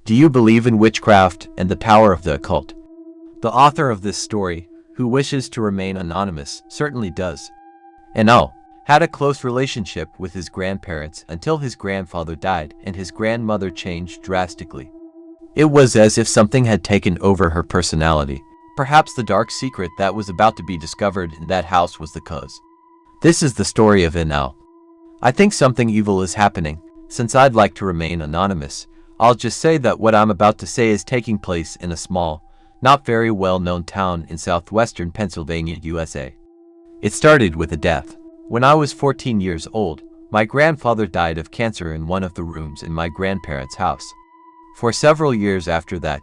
Do you believe in witchcraft and the power of the occult? The author of this story, who wishes to remain anonymous, certainly does. And had a close relationship with his grandparents until his grandfather died and his grandmother changed drastically. It was as if something had taken over her personality. Perhaps the dark secret that was about to be discovered in that house was the cause. This is the story of Inal. I think something evil is happening. Since I'd like to remain anonymous, I'll just say that what I'm about to say is taking place in a small, not very well-known town in southwestern Pennsylvania, USA. It started with a death. When I was 14 years old, my grandfather died of cancer in one of the rooms in my grandparents' house. For several years after that,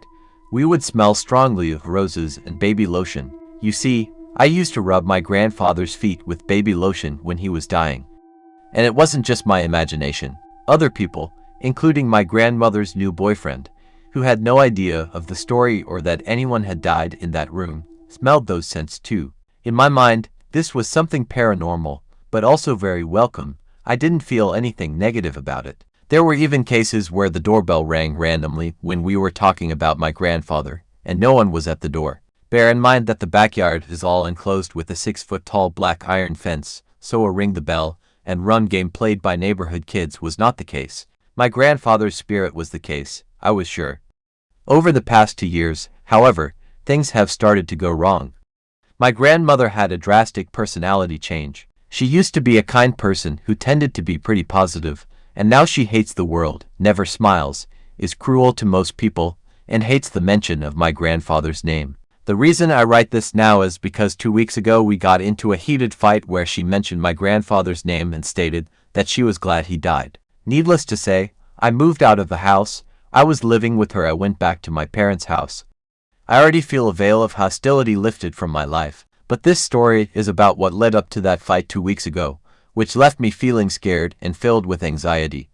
we would smell strongly of roses and baby lotion. You see, I used to rub my grandfather's feet with baby lotion when he was dying. And it wasn't just my imagination. Other people, including my grandmother's new boyfriend, who had no idea of the story or that anyone had died in that room, smelled those scents too. In my mind, this was something paranormal, but also very welcome. I didn't feel anything negative about it. There were even cases where the doorbell rang randomly when we were talking about my grandfather, and no one was at the door. Bear in mind that the backyard is all enclosed with a 6-foot-tall black iron fence, so a ring the bell and run game played by neighborhood kids was not the case. My grandfather's spirit was the case, I was sure. Over the past 2 years, however, things have started to go wrong. My grandmother had a drastic personality change. She used to be a kind person who tended to be pretty positive, and now she hates the world, never smiles, is cruel to most people, and hates the mention of my grandfather's name. The reason I write this now is because 2 weeks ago we got into a heated fight where she mentioned my grandfather's name and stated that she was glad he died. Needless to say, I moved out of the house. I was living with her. I went back to my parents' house. I already feel a veil of hostility lifted from my life. But this story is about what led up to that fight 2 weeks ago, which left me feeling scared and filled with anxiety.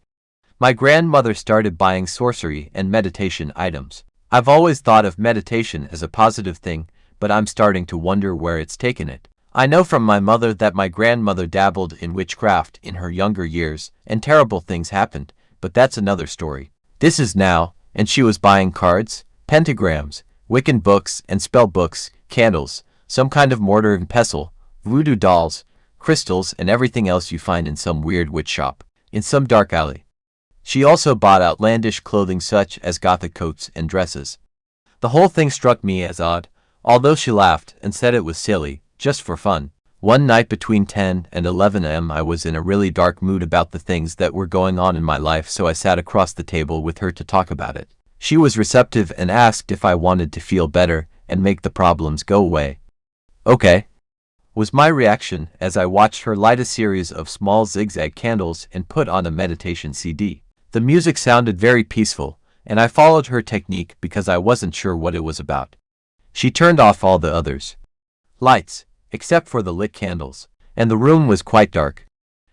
My grandmother started buying sorcery and meditation items. I've always thought of meditation as a positive thing, but I'm starting to wonder where it's taken it. I know from my mother that my grandmother dabbled in witchcraft in her younger years, and terrible things happened, but that's another story. This is now, and she was buying cards, pentagrams, Wiccan books and spell books, candles, some kind of mortar and pestle, voodoo dolls, crystals, and everything else you find in some weird witch shop, in some dark alley. She also bought outlandish clothing such as gothic coats and dresses. The whole thing struck me as odd, although she laughed and said it was silly, just for fun. One night between 10 and 11 a.m. I was in a really dark mood about the things that were going on in my life, so I sat across the table with her to talk about it. She was receptive and asked if I wanted to feel better and make the problems go away. Okay, was my reaction as I watched her light a series of small zigzag candles and put on a meditation CD. The music sounded very peaceful, and I followed her technique because I wasn't sure what it was about. She turned off all the others. Lights, except for the lit candles, and the room was quite dark.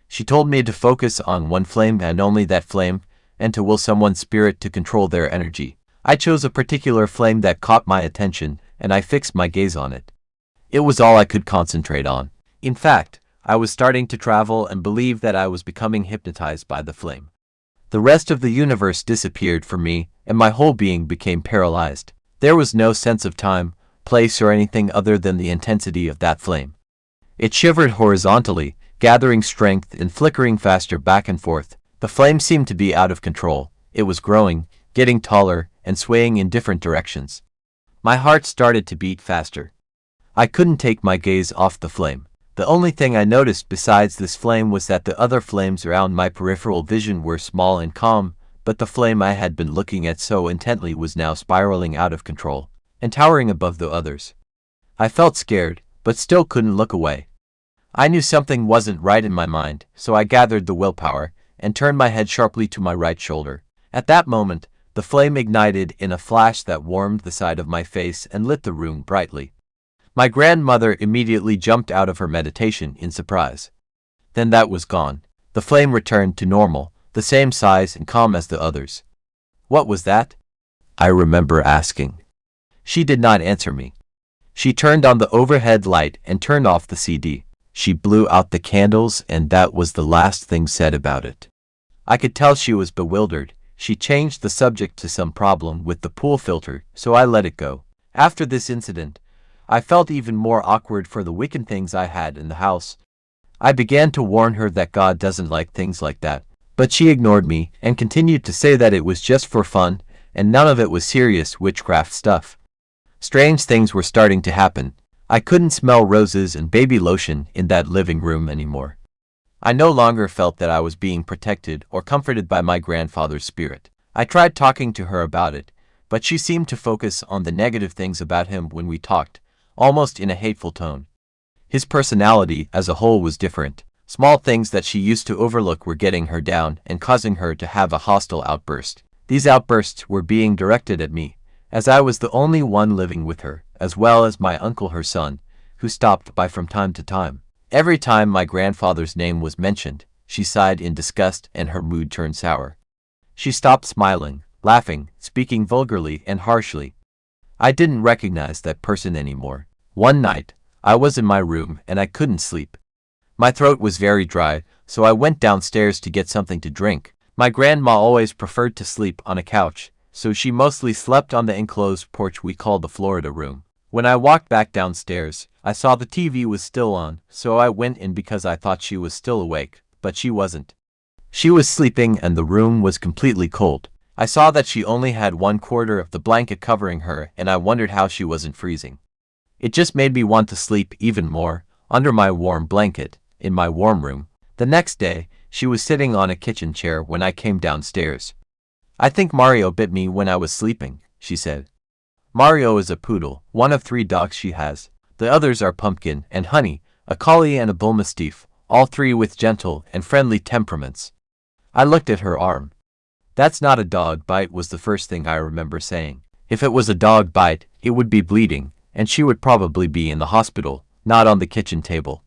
She told me to focus on one flame and only that flame, and to will someone's spirit to control their energy. I chose a particular flame that caught my attention, and I fixed my gaze on it. It was all I could concentrate on. In fact, I was starting to travel and believe that I was becoming hypnotized by the flame. The rest of the universe disappeared for me, and my whole being became paralyzed. There was no sense of time, place, or anything other than the intensity of that flame. It shivered horizontally, gathering strength and flickering faster back and forth. The flame seemed to be out of control. It was growing, getting taller, and swaying in different directions. My heart started to beat faster. I couldn't take my gaze off the flame. The only thing I noticed besides this flame was that the other flames around my peripheral vision were small and calm, but the flame I had been looking at so intently was now spiraling out of control and towering above the others. I felt scared, but still couldn't look away. I knew something wasn't right in my mind, so I gathered the willpower and turned my head sharply to my right shoulder. At that moment, the flame ignited in a flash that warmed the side of my face and lit the room brightly. My grandmother immediately jumped out of her meditation in surprise. Then that was gone. The flame returned to normal, the same size and calm as the others. What was that? I remember asking. She did not answer me. She turned on the overhead light and turned off the CD. She blew out the candles, and that was the last thing said about it. I could tell she was bewildered. She changed the subject to some problem with the pool filter, so I let it go. After this incident, I felt even more awkward for the wicked things I had in the house. I began to warn her that God doesn't like things like that, but she ignored me and continued to say that it was just for fun and none of it was serious witchcraft stuff. Strange things were starting to happen. I couldn't smell roses and baby lotion in that living room anymore. I no longer felt that I was being protected or comforted by my grandfather's spirit. I tried talking to her about it, but she seemed to focus on the negative things about him when we talked, almost in a hateful tone. His personality as a whole was different. Small things that she used to overlook were getting her down and causing her to have a hostile outburst. These outbursts were being directed at me, as I was the only one living with her, as well as my uncle, her son, who stopped by from time to time. Every time my grandfather's name was mentioned, she sighed in disgust and her mood turned sour. She stopped smiling, laughing, speaking vulgarly and harshly. I didn't recognize that person anymore. One night, I was in my room and I couldn't sleep. My throat was very dry, so I went downstairs to get something to drink. My grandma always preferred to sleep on a couch, so she mostly slept on the enclosed porch we call the Florida room. When I walked back downstairs, I saw the TV was still on, so I went in because I thought she was still awake, but she wasn't. She was sleeping and the room was completely cold. I saw that she only had 1/4 of the blanket covering her and I wondered how she wasn't freezing. It just made me want to sleep even more, under my warm blanket, in my warm room. The next day, she was sitting on a kitchen chair when I came downstairs. "I think Mario bit me when I was sleeping," she said. Mario is a poodle, one of 3 dogs she has. The others are Pumpkin and Honey, a collie and a bull mastiff, all 3 with gentle and friendly temperaments. I looked at her arm. "That's not a dog bite," was the first thing I remember saying. If it was a dog bite, it would be bleeding, and she would probably be in the hospital, not on the kitchen table.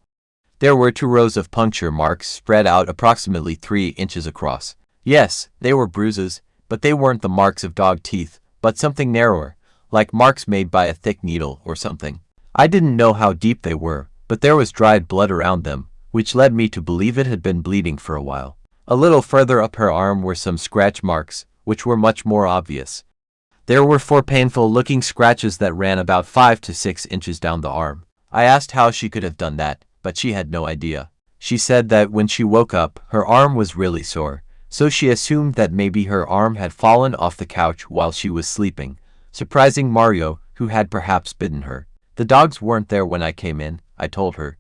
There were 2 rows of puncture marks spread out approximately 3 inches across. Yes, they were bruises, but they weren't the marks of dog teeth, but something narrower, like marks made by a thick needle or something. I didn't know how deep they were, but there was dried blood around them, which led me to believe it had been bleeding for a while. A little further up her arm were some scratch marks, which were much more obvious. There were 4 painful-looking scratches that ran about 5 to 6 inches down the arm. I asked how she could have done that, but she had no idea. She said that when she woke up, her arm was really sore, so she assumed that maybe her arm had fallen off the couch while she was sleeping, surprising Mario, who had perhaps bitten her. The dogs weren't there when I came in, I told her.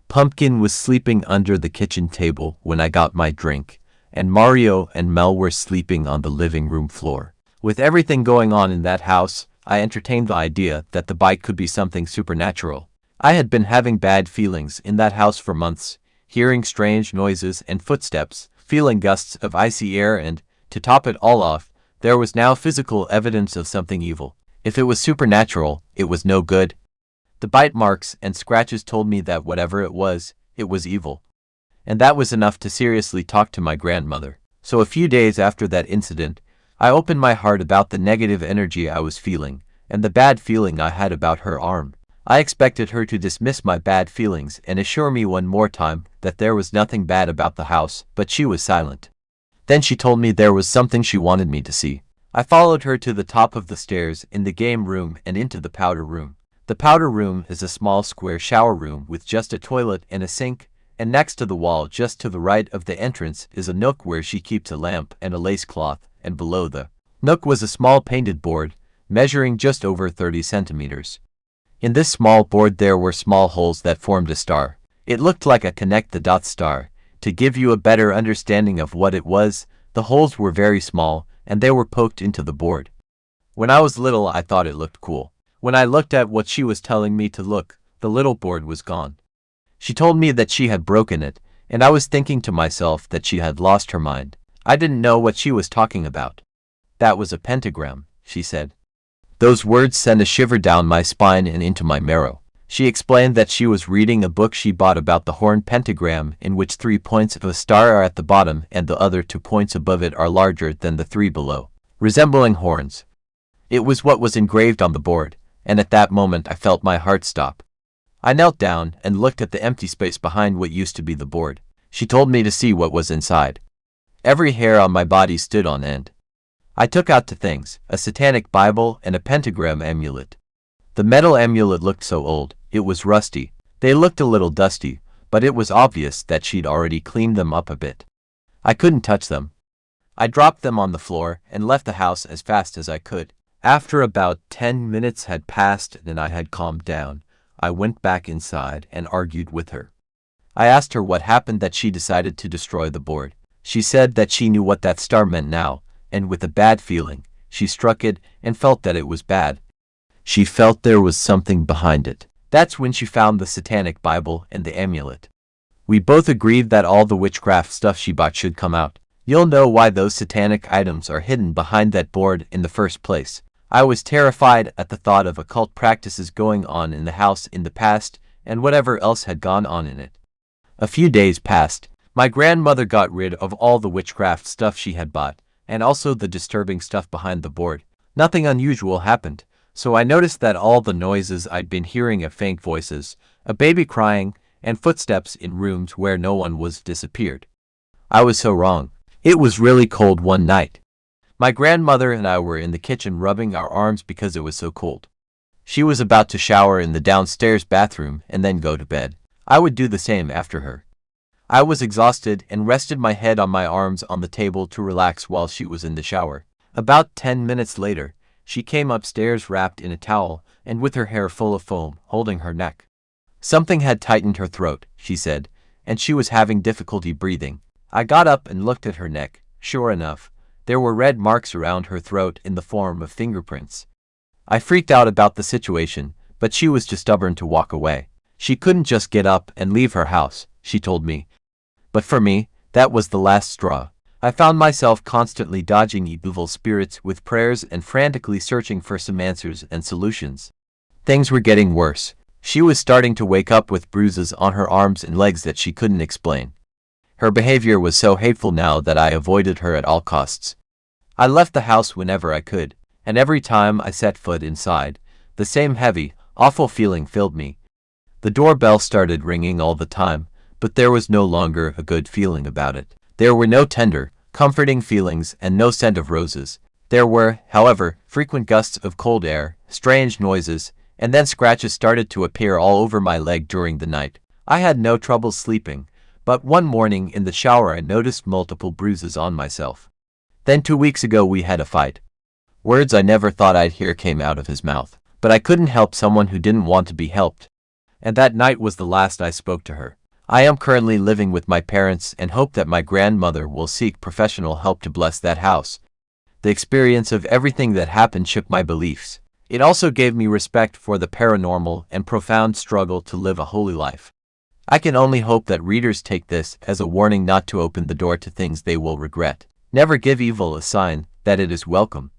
Pumpkin was sleeping under the kitchen table when I got my drink, and Mario and Mel were sleeping on the living room floor. With everything going on in that house, I entertained the idea that the bite could be something supernatural. I had been having bad feelings in that house for months, hearing strange noises and footsteps, feeling gusts of icy air and, to top it all off, there was now physical evidence of something evil. If it was supernatural, it was no good. The bite marks and scratches told me that whatever it was evil. And that was enough to seriously talk to my grandmother. So a few days after that incident, I opened my heart about the negative energy I was feeling, and the bad feeling I had about her arm. I expected her to dismiss my bad feelings and assure me one more time that there was nothing bad about the house, but she was silent. Then she told me there was something she wanted me to see. I followed her to the top of the stairs in the game room and into the powder room. The powder room is a small square shower room with just a toilet and a sink, and next to the wall just to the right of the entrance is a nook where she keeps a lamp and a lace cloth, and below the nook was a small painted board, measuring just over 30 centimeters. In this small board there were small holes that formed a star. It looked like a connect-the-dots star. To give you a better understanding of what it was, the holes were very small, and they were poked into the board. When I was little I thought it looked cool. When I looked at what she was telling me to look, the little board was gone. She told me that she had broken it, and I was thinking to myself that she had lost her mind. I didn't know what she was talking about. "That was a pentagram," she said. Those words sent a shiver down my spine and into my marrow. She explained that she was reading a book she bought about the horn pentagram, in which 3 points of a star are at the bottom and the other 2 points above it are larger than the 3 below, resembling horns. It was what was engraved on the board, and at that moment I felt my heart stop. I knelt down and looked at the empty space behind what used to be the board. She told me to see what was inside. Every hair on my body stood on end. I took out two things, a satanic Bible and a pentagram amulet. The metal amulet looked so old, it was rusty. They looked a little dusty, but it was obvious that she'd already cleaned them up a bit. I couldn't touch them. I dropped them on the floor and left the house as fast as I could. After about 10 minutes had passed and I had calmed down, I went back inside and argued with her. I asked her what happened that she decided to destroy the board. She said that she knew what that star meant now, and with a bad feeling, she struck it and felt that it was bad. She felt there was something behind it. That's when she found the satanic Bible and the amulet. We both agreed that all the witchcraft stuff she bought should come out. You'll know why those satanic items are hidden behind that board in the first place. I was terrified at the thought of occult practices going on in the house in the past and whatever else had gone on in it. A few days passed. My grandmother got rid of all the witchcraft stuff she had bought, and also the disturbing stuff behind the board. Nothing unusual happened, so I noticed that all the noises I'd been hearing of faint voices, a baby crying, and footsteps in rooms where no one was disappeared. I was so wrong. It was really cold one night. My grandmother and I were in the kitchen rubbing our arms because it was so cold. She was about to shower in the downstairs bathroom and then go to bed. I would do the same after her. I was exhausted and rested my head on my arms on the table to relax while she was in the shower. About 10 minutes later, she came upstairs wrapped in a towel and with her hair full of foam, holding her neck. Something had tightened her throat, she said, and she was having difficulty breathing. I got up and looked at her neck. Sure enough, there were red marks around her throat in the form of fingerprints. I freaked out about the situation, but she was too stubborn to walk away. She couldn't just get up and leave her house, she told me. But for me, that was the last straw. I found myself constantly dodging evil spirits with prayers and frantically searching for some answers and solutions. Things were getting worse. She was starting to wake up with bruises on her arms and legs that she couldn't explain. Her behavior was so hateful now that I avoided her at all costs. I left the house whenever I could, and every time I set foot inside, the same heavy, awful feeling filled me. The doorbell started ringing all the time, but there was no longer a good feeling about it. There were no tender, comforting feelings and no scent of roses. There were, however, frequent gusts of cold air, strange noises, and then scratches started to appear all over my leg during the night. I had no trouble sleeping, but one morning in the shower I noticed multiple bruises on myself. Then 2 weeks ago we had a fight. Words I never thought I'd hear came out of his mouth, but I couldn't help someone who didn't want to be helped. And that night was the last I spoke to her. I am currently living with my parents and hope that my grandmother will seek professional help to bless that house. The experience of everything that happened shook my beliefs. It also gave me respect for the paranormal and profound struggle to live a holy life. I can only hope that readers take this as a warning not to open the door to things they will regret. Never give evil a sign that it is welcome.